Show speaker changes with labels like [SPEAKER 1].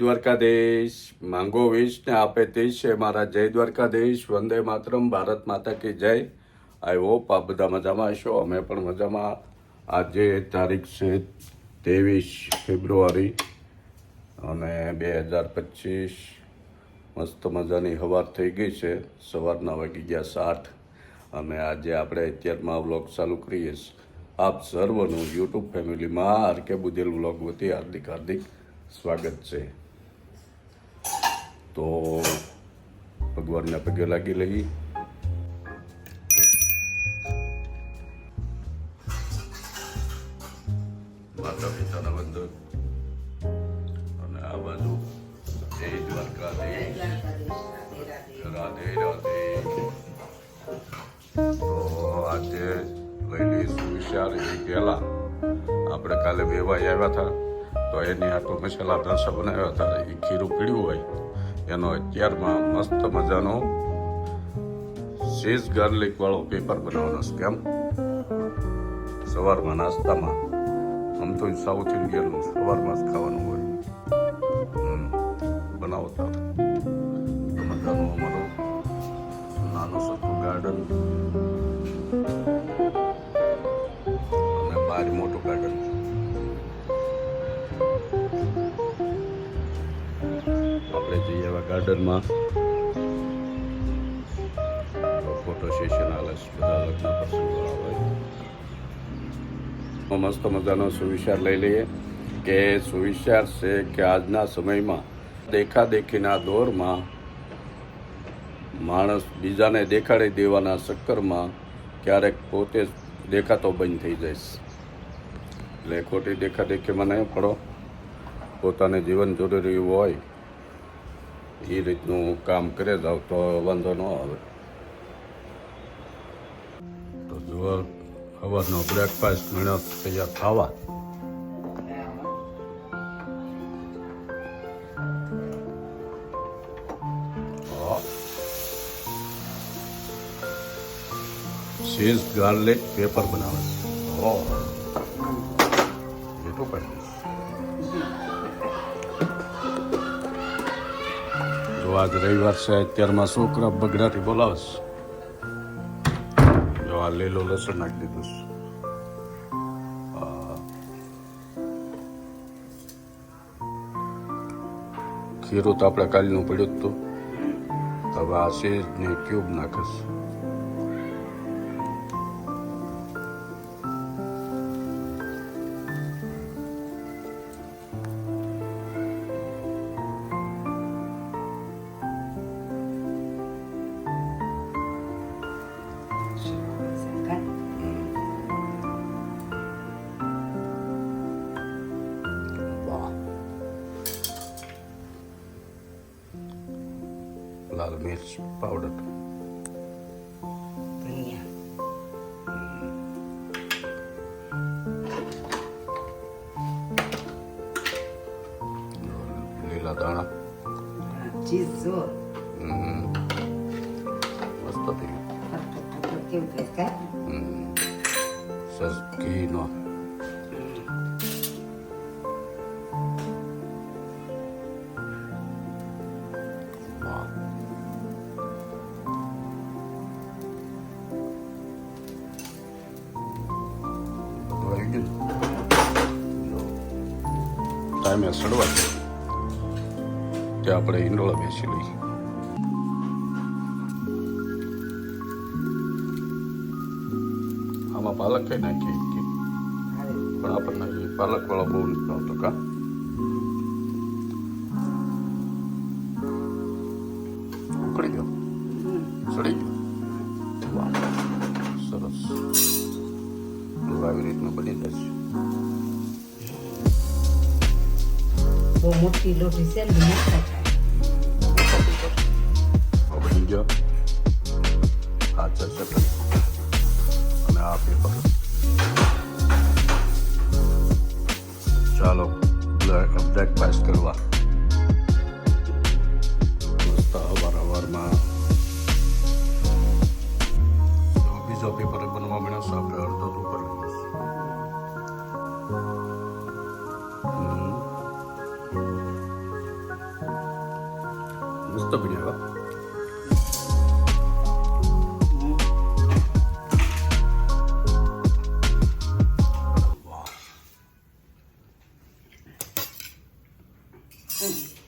[SPEAKER 1] દ્વારકાધીશ માંગો વિશ ને આપે તેશ છે મારા જય દ્વારકાધીશ વંદે માતરમ ભારત માતા કી જય. આઈ હોપ આપ બધા મજામાં હશો. અમે પણ મજામાં. આજે તારીખ છે 23 ફેબ્રુઆરી અને 2025. મસ્ત મજાની સવાર થઈ ગઈ છે. સવારના વાગી ગયા 7 અને આજે આપણે અત્યારમાં વ્લોગ ચાલુ કરીએ. આપ સર્વનું યુટ્યુબ ફેમિલીમાં આરકે બુદેલ વ્લોગ વતી હાર્દિક હાર્દિક સ્વાગત છે. તો ભગવાનના પગે લાગી લઈ. માતા પિતાના વંદન અને આ બાજુ જય દ્વારકાધીશ. રાધે રાધે. તો આજે લઈ લઈશું વિચાર એ પહેલા આપણે કાલે વેવાઈ આવ્યા હતા તો એની આટો મસાલા ઢોસા બનાવ્યા હતા. એ ખીરું પીળ્યું હોય એનો અત્યારમાં મસ્ત મજાનો ચીઝ ગાર્લિક વાળો પેપર બનાવવાનો છે. કેમ સવારમાં નાસ્તામાં આમ તો સાઉથ ઇન્ડિયનનું સવારમાં જ ખાવાનું હોય. બનાવતા મજાનું અમારું નાનું સસ્તું ગાર્ડન અને બહાર મોટું ગાર્ડન. આપણે જઈએ એવા ગાર્ડનમાં ફોટો સેશન હાલે છે. બધા લગ્ન પ્રસંગો હોય. મસ્ત મજાનો સુવિચાર લઈ લઈએ કે સુવિચાર છે કે આજના સમયમાં દેખાદેખીના દોરમાં માણસ બીજાને દેખાડી દેવાના ચક્કરમાં ક્યારેક પોતે જ દેખાતો બંધ થઈ જાય છે. એટલે ખોટી દેખાદેખીમાં નહીં પડો. પોતાને જીવન જરૂરી હોય એ રીતનું કામ કરે જાવ તો વાંધો ન આવે. તો જુઓ સવારનો બ્રેકફાસ્ટ મળ્યો તૈયાર ખાવા. ચીઝ ગાર્લિક પેપર બનાવે છે. એટલું કરી જો આજ રવિવાર છે. અત્યારમાં છોકરા બગડાથી બોલાવે છે. જો આ લીલો લસણ નાખી દીધું છે. ખીરું તો આપણે કાલનું પડ્યું જ હતું. હવે આ ચીઝની ક્યુબ નાખે છે. લાલ મિર્ચ પાવડર, લીલા દાણા,
[SPEAKER 2] ચીઝ
[SPEAKER 1] મસ્ત થઈ
[SPEAKER 2] કેવું થાય
[SPEAKER 1] સર ઘીનો. ટાઈમે સડવા ત્યાં આપણે ઈંડોળા બેસી લઈએ. આમાં પાલક કઈ નાખીએ પણ આપણને પાલક વાળો બહુ નથી ભાવતો. કા ઉકળી ગયો, સડી ગયો. વાહ, સરસ. આવી રીતનું બની જશે.
[SPEAKER 2] બહુ મોટી લોટી છે ને
[SPEAKER 1] બની ગયો. આ ચટણી અને આ પેપર. ચાલો બ્રેકફાસ્ટ કરવા. મસ્ત અવારમાં બીજો પેપર બનવા મળ્યો છે. આપણે અડધો ઉપર મસ્ત બન્યા
[SPEAKER 2] હમ.